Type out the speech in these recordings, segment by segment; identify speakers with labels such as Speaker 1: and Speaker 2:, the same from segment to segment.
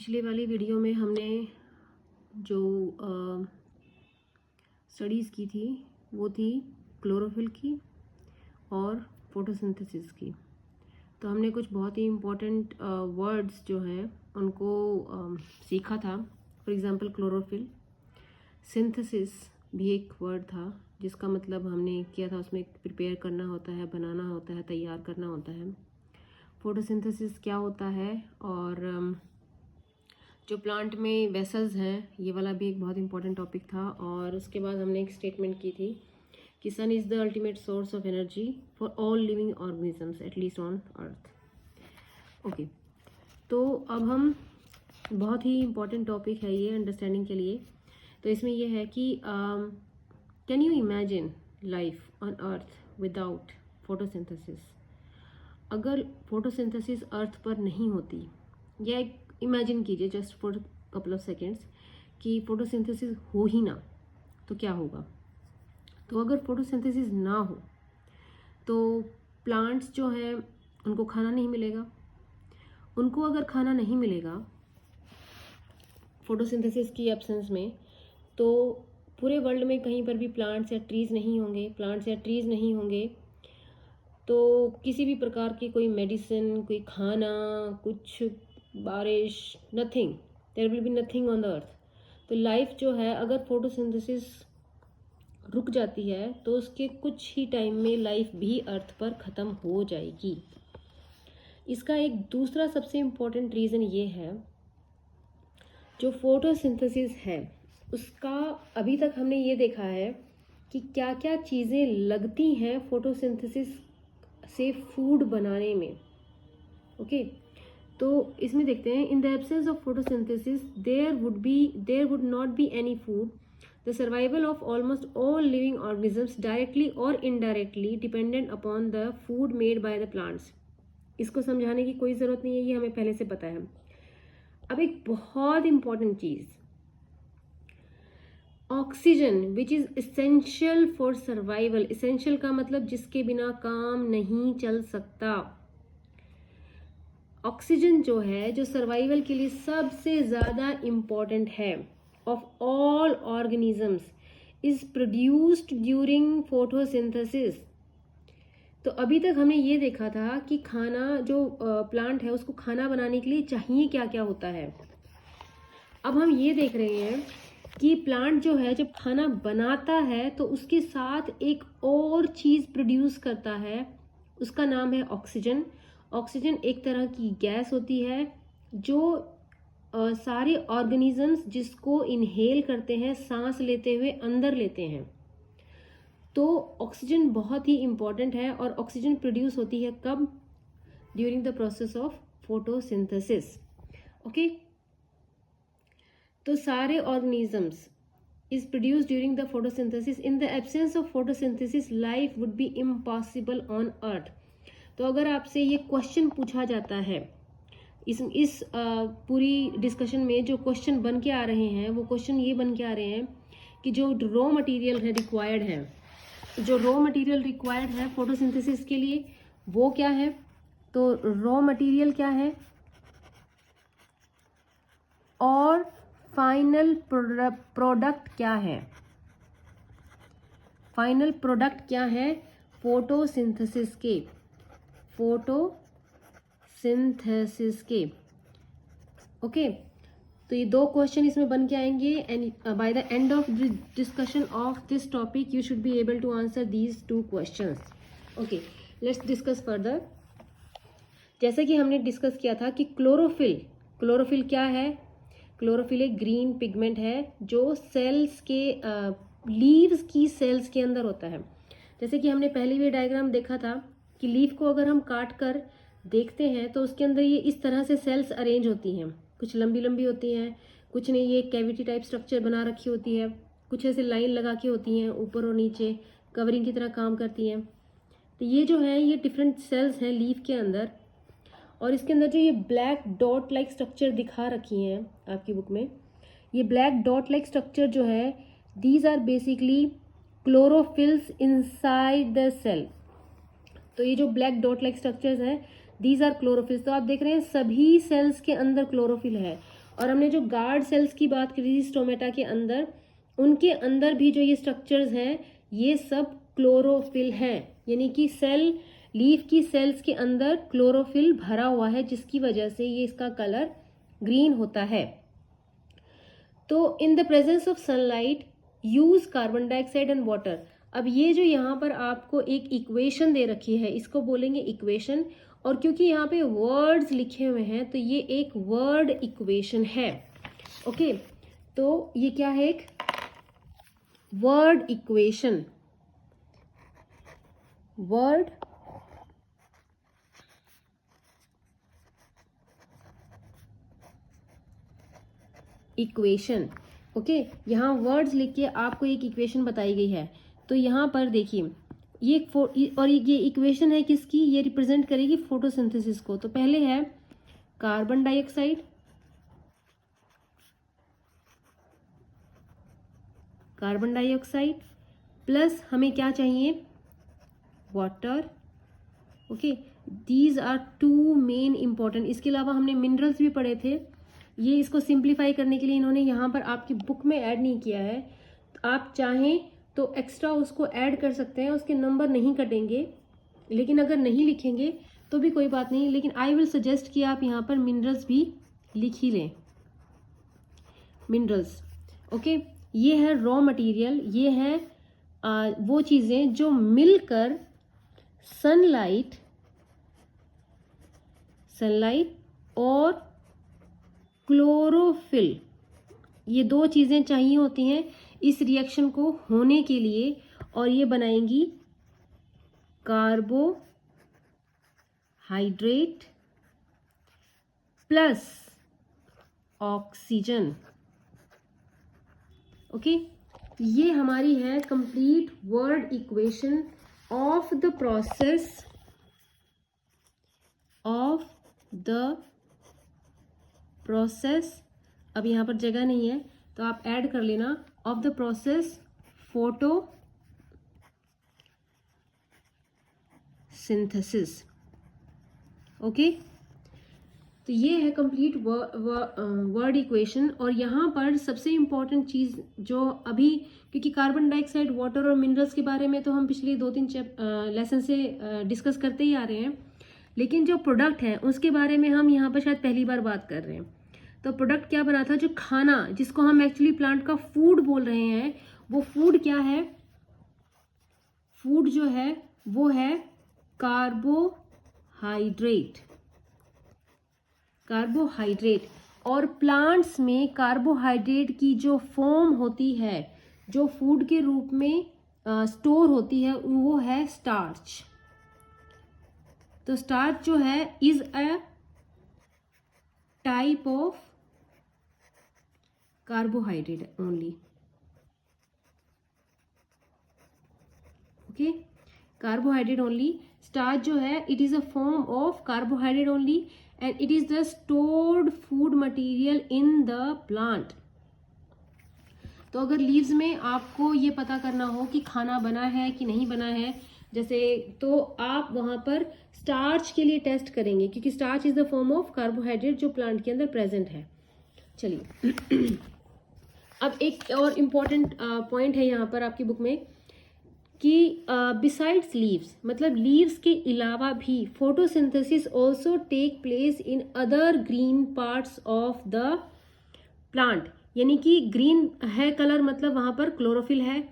Speaker 1: पिछले वाली वीडियो में हमने जो स्टडीज़ की थी वो थी क्लोरोफिल की और फोटोसिंथेसिस की। तो हमने कुछ बहुत ही इम्पोर्टेंट वर्ड्स जो हैं उनको सीखा था। फॉर एग्ज़ाम्पल क्लोरोफिल, सिंथेसिस भी एक वर्ड था जिसका मतलब हमने किया था, उसमें प्रिपेयर करना होता है, बनाना होता है, तैयार करना होता है। फोटोसिंथेसिस क्या होता है और जो प्लांट में वेसल्स हैं, ये वाला भी एक बहुत इंपॉर्टेंट टॉपिक था। और उसके बाद हमने एक स्टेटमेंट की थी कि sun is the ultimate source of energy for all living organisms at least on earth. Okay, तो अब हम बहुत ही इम्पॉर्टेंट टॉपिक है ये अंडरस्टैंडिंग के लिए। तो इसमें यह है कि can you imagine life on earth without photosynthesis. अगर फोटोसिंथेसिस अर्थ पर नहीं होती, या एक इमेजिन कीजिए just for couple of seconds कि फोटोसिंथेसिस हो ही ना, तो क्या होगा। तो अगर फोटोसिंथेसिस ना हो तो प्लांट्स जो हैं उनको खाना नहीं मिलेगा। उनको अगर खाना नहीं मिलेगा फोटोसिंथेसिस की एब्सेंस में, तो पूरे वर्ल्ड में कहीं पर भी प्लांट्स या ट्रीज़ नहीं होंगे तो किसी भी प्रकार की कोई मेडिसिन, कोई खाना, कुछ बारिश, nothing, there will be nothing on the earth. तो लाइफ जो है, अगर फोटोसिंथेसिस रुक जाती है तो उसके कुछ ही टाइम में लाइफ भी अर्थ पर ख़त्म हो जाएगी। इसका एक दूसरा सबसे इम्पोर्टेंट रीज़न ये है, जो फोटोसिंथेसिस है उसका अभी तक हमने ये देखा है कि क्या क्या चीज़ें लगती हैं फोटोसिंथेसिस से फूड बनाने में। ओके, तो इसमें देखते हैं, in the absence of photosynthesis there would not be any food. The survival of almost all living organisms directly और indirectly dependent upon the food made by the plants. इसको समझाने की कोई ज़रूरत नहीं है, ये हमें पहले से पता है। अब एक बहुत important cheese, oxygen which is essential for survival. Essential का मतलब जिसके बिना काम नहीं चल सकता। ऑक्सीजन जो है, जो सर्वाइवल के लिए सबसे ज़्यादा इम्पॉर्टेंट है of all organisms, is produced during photosynthesis. तो अभी तक हमने ये देखा था कि खाना, जो प्लांट है उसको खाना बनाने के लिए चाहिए क्या क्या होता है। अब हम ये देख रहे हैं कि प्लांट जो है जब खाना बनाता है तो उसके साथ एक और चीज़ प्रोड्यूस करता है, उसका नाम है ऑक्सीजन। ऑक्सीजन एक तरह की गैस होती है जो सारे ऑर्गेनिजम्स जिसको इनहेल करते हैं, सांस लेते हुए अंदर लेते हैं। तो ऑक्सीजन बहुत ही इम्पॉर्टेंट है और ऑक्सीजन प्रोड्यूस होती है कब? During the process of photosynthesis. Okay, तो सारे organisms is produced during the photosynthesis. In the absence of photosynthesis, life would be impossible on earth. तो अगर आपसे ये क्वेश्चन पूछा जाता है, इस पूरी डिस्कशन में जो क्वेश्चन बन के आ रहे हैं, वो क्वेश्चन ये बन के आ रहे हैं कि जो रॉ मटेरियल है रिक्वायर्ड है, जो रॉ मटेरियल रिक्वायर्ड है फोटोसिंथेसिस के लिए, वो क्या है? तो रॉ मटेरियल क्या है और फाइनल प्रोडक्ट क्या है? फाइनल प्रोडक्ट क्या है फोटोसिंथेसिस के? ओके, तो ये दो क्वेश्चन इसमें बन के आएंगे and by the end of discussion of this topic you should be able to answer these two questions. Okay, let's discuss further. जैसे कि हमने डिस्कस किया था कि क्लोरोफिल क्या है? क्लोरोफिल एक ग्रीन पिगमेंट है जो सेल्स के लीव्स की सेल्स के अंदर होता है। जैसे कि हमने पहले भी डायग्राम देखा था कि लीफ को अगर हम काट कर देखते हैं तो उसके अंदर ये इस तरह से सेल्स अरेंज होती हैं, कुछ लंबी लंबी होती हैं, कुछ ने ये कैविटी टाइप स्ट्रक्चर बना रखी होती है, कुछ ऐसे लाइन लगा के होती हैं ऊपर और नीचे, कवरिंग की तरह काम करती हैं। तो ये जो है ये डिफरेंट सेल्स हैं लीफ के अंदर, और इसके अंदर जो ये ब्लैक डॉट लाइक स्ट्रक्चर दिखा रखी हैं आपकी बुक में, ये ब्लैक डॉट लाइक स्ट्रक्चर जो है, these are basically chlorophylls inside the cell. तो ये जो ब्लैक डॉट लाइक स्ट्रक्चर्स हैं, दीज आर क्लोरोफिल्स। तो आप देख रहे हैं सभी सेल्स के अंदर क्लोरोफिल है और हमने जो गार्ड सेल्स की बात करी थी स्टोमेटा के अंदर, उनके अंदर भी जो ये स्ट्रक्चर्स हैं ये सब क्लोरोफिल है, यानी कि सेल लीफ की सेल्स के अंदर क्लोरोफिल भरा हुआ है, जिसकी वजह से ये इसका कलर ग्रीन होता है। तो in the presence of sunlight use carbon dioxide and water. अब ये जो यहाँ पर आपको एक इक्वेशन दे रखी है, इसको बोलेंगे इक्वेशन, और क्योंकि यहाँ पे वर्ड्स लिखे हुए हैं तो ये एक वर्ड इक्वेशन है। ओके, तो ये क्या है, एक word equation, word equation. Okay, यहाँ वर्ड्स लिख के आपको एक इक्वेशन बताई गई है। तो यहाँ पर देखिए ये और ये इक्वेशन है किसकी, ये रिप्रेजेंट करेगी फोटोसिंथेसिस को। तो पहले है carbon dioxide, carbon dioxide plus हमें क्या चाहिए, water. Okay, these are two main important. इसके अलावा हमने मिनरल्स भी पढ़े थे, ये इसको सिंप्लीफाई करने के लिए इन्होंने यहाँ पर आपकी बुक में ऐड नहीं किया है। तो आप चाहें तो एक्स्ट्रा उसको ऐड कर सकते हैं, उसके नंबर नहीं कटेंगे, लेकिन अगर नहीं लिखेंगे तो भी कोई बात नहीं, लेकिन आई विल सजेस्ट कि आप यहाँ पर मिनरल्स भी लिख ही लें, मिनरल्स। ओके, ये है रॉ मटेरियल, ये है वो चीज़ें जो मिलकर सनलाइट और क्लोरोफिल, ये दो चीज़ें चाहिए होती हैं इस रिएक्शन को होने के लिए, और ये बनाएंगी कार्बोहाइड्रेट प्लस ऑक्सीजन। ओके, ये हमारी है complete word equation of the process अब यहाँ पर जगह नहीं है तो आप ऐड कर लेना, of the process photosynthesis. Okay, तो ये है कंप्लीट वर्ड इक्वेशन। और यहाँ पर सबसे इम्पॉर्टेंट चीज़ जो अभी, क्योंकि कार्बन डाइऑक्साइड, वाटर और मिनरल्स के बारे में तो हम पिछले 2-3 लेसन से डिस्कस करते ही आ रहे हैं, लेकिन जो प्रोडक्ट है उसके बारे में हम यहाँ पर शायद पहली बार बात कर रहे हैं। तो प्रोडक्ट क्या बना था, जो खाना जिसको हम एक्चुअली प्लांट का फूड बोल रहे हैं, वो फूड क्या है, फूड जो है वो है कार्बोहाइड्रेट। और प्लांट्स में कार्बोहाइड्रेट की जो फॉर्म होती है, जो फूड के रूप में स्टोर होती है, वो है स्टार्च। तो स्टार्च जो है is a type of carbohydrate only. Okay, carbohydrate only. Starch जो है it is a form of carbohydrate only and it is the stored food material in the plant. तो अगर लीव्स में आपको ये पता करना हो कि खाना बना है कि नहीं बना है, जैसे, तो आप वहां पर स्टार्च के लिए टेस्ट करेंगे, क्योंकि starch is the form of carbohydrate जो प्लांट के अंदर प्रेजेंट है। चलिए अब एक और इम्पॉर्टेंट पॉइंट है यहाँ पर आपकी बुक में कि बिसाइड्स लीव्स, मतलब लीव्स के अलावा भी photosynthesis also take place in other green parts of the plant. यानी कि ग्रीन है कलर, मतलब वहाँ पर क्लोरोफिल है।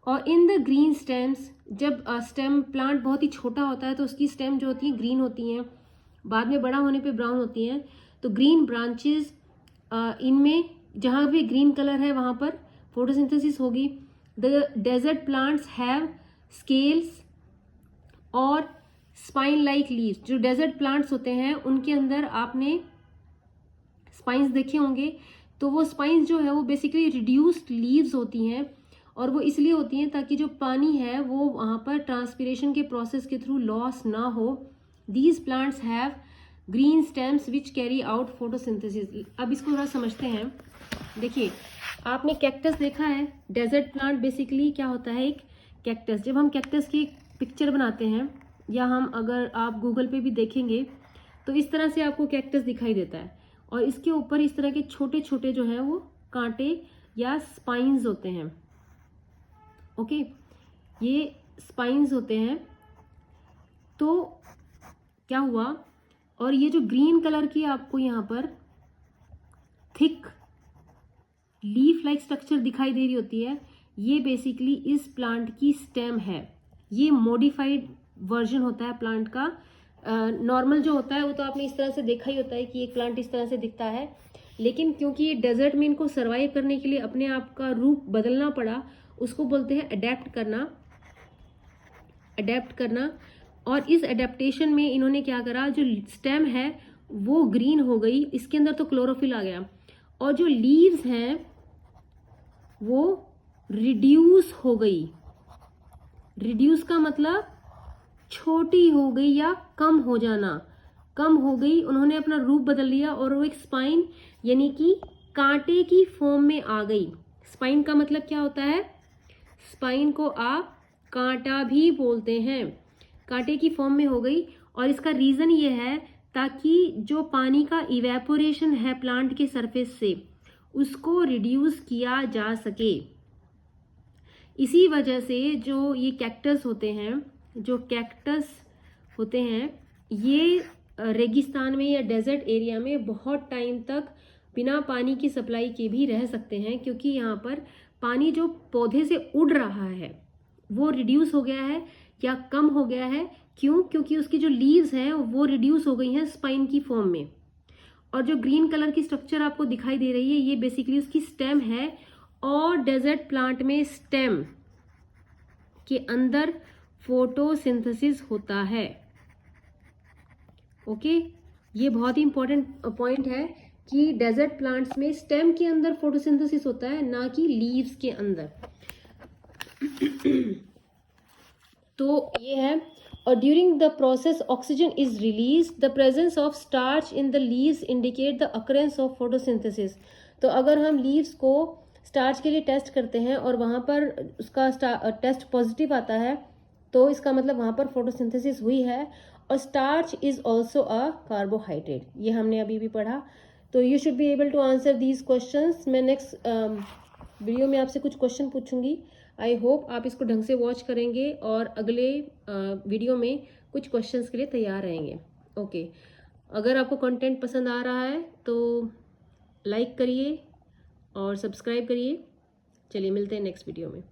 Speaker 1: और इन द ग्रीन स्टेम्स, जब स्टेम प्लांट बहुत ही छोटा होता है तो उसकी स्टेम जो होती है ग्रीन होती हैं, बाद में बड़ा होने पे ब्राउन होती हैं। तो ग्रीन ब्रांचेस, इनमें जहाँ भी ग्रीन कलर है वहाँ पर फोटोसिंथेसिस होगी। The desert plants have scales और स्पाइन लाइक लीव्स। जो डेजर्ट प्लांट्स होते हैं उनके अंदर आपने स्पाइंस देखे होंगे, तो वो स्पाइंस जो है वो बेसिकली रिड्यूस्ड लीव्स होती हैं, और वो इसलिए होती हैं ताकि जो पानी है वो वहाँ पर ट्रांसपिरेशन के प्रोसेस के थ्रू लॉस ना हो। These plants have green stems which carry out photosynthesis. अब इसको थोड़ा समझते हैं। देखिए, आपने कैक्टस देखा है, डेजर्ट प्लांट बेसिकली क्या होता है, एक कैक्टस। जब हम कैक्टस की पिक्चर बनाते हैं, या हम अगर आप गूगल पे भी देखेंगे तो इस तरह से आपको कैक्टस दिखाई देता है। और इसके ऊपर इस तरह के छोटे छोटे जो है वो कांटे या स्पाइन्स होते हैं। ओके, ये स्पाइन्स होते हैं। तो क्या हुआ, और ये जो ग्रीन कलर की आपको यहाँ पर थिक लीफ लाइक स्ट्रक्चर दिखाई दे रही होती है, ये बेसिकली इस प्लांट की स्टेम है। ये मॉडिफाइड वर्जन होता है प्लांट का। नॉर्मल जो होता है वो तो आपने इस तरह से देखा ही होता है कि एक प्लांट इस तरह से दिखता है, लेकिन क्योंकि ये डेजर्ट में इनको सर्वाइव करने के लिए अपने आप का रूप बदलना पड़ा, उसको बोलते हैं अडेप्ट करना। और इस अडेप्टेशन में इन्होंने क्या करा, जो स्टेम है वो ग्रीन हो गई, इसके अंदर तो क्लोरोफिल आ गया, और जो लीव्स हैं वो रिड्यूस हो गई। रिड्यूस का मतलब छोटी हो गई या कम हो जाना, कम हो गई, उन्होंने अपना रूप बदल लिया और वो एक स्पाइन यानी कि कांटे की फॉर्म में आ गई। स्पाइन का मतलब क्या होता है, स्पाइन को आप कांटा भी बोलते हैं। कांटे की फॉर्म में हो गई, और इसका रीजन ये है ताकि जो पानी का इवेपोरेशन है प्लांट के सरफेस से उसको रिड्यूस किया जा सके। इसी वजह से जो ये कैक्टस होते हैं, ये रेगिस्तान में या डेजर्ट एरिया में बहुत टाइम तक बिना पानी की सप्लाई के भी रह सकते हैं, क्योंकि यहाँ पर पानी जो पौधे से उड़ रहा है वो रिड्यूस हो गया है या कम हो गया है। क्यों? क्योंकि उसकी जो लीव्स हैं वो रिड्यूस हो गई हैं स्पाइन की फॉर्म में। और जो ग्रीन कलर की स्ट्रक्चर आपको दिखाई दे रही है, ये बेसिकली उसकी स्टेम है, और डेजर्ट प्लांट में स्टेम के अंदर फोटोसिंथेसिस होता है। ओके, ये बहुत ही इंपॉर्टेंट पॉइंट है कि डेजर्ट प्लांट्स में स्टेम के अंदर फोटोसिंथेसिस होता है, ना कि लीव्स के अंदर। तो ये है। और during the process oxygen is release, the presence of starch in the leaves indicate the occurrence of photosynthesis. तो अगर हम लीव्स को स्टार्च के लिए टेस्ट करते हैं और वहाँ पर उसका टेस्ट पॉजिटिव आता है, तो इसका मतलब वहाँ पर फोटोसिंथेसिस हुई है। और starch is also a carbohydrate, ये हमने अभी भी पढ़ा। तो you should be able to answer these questions. मैं नेक्स्ट वीडियो में आपसे कुछ क्वेश्चन पूछूंगी। आई होप आप इसको ढंग से वॉच करेंगे और अगले वीडियो में कुछ क्वेश्चंस के लिए तैयार रहेंगे। ओके, अगर आपको कंटेंट पसंद आ रहा है तो लाइक करिए और सब्सक्राइब करिए। चलिए मिलते हैं नेक्स्ट वीडियो में।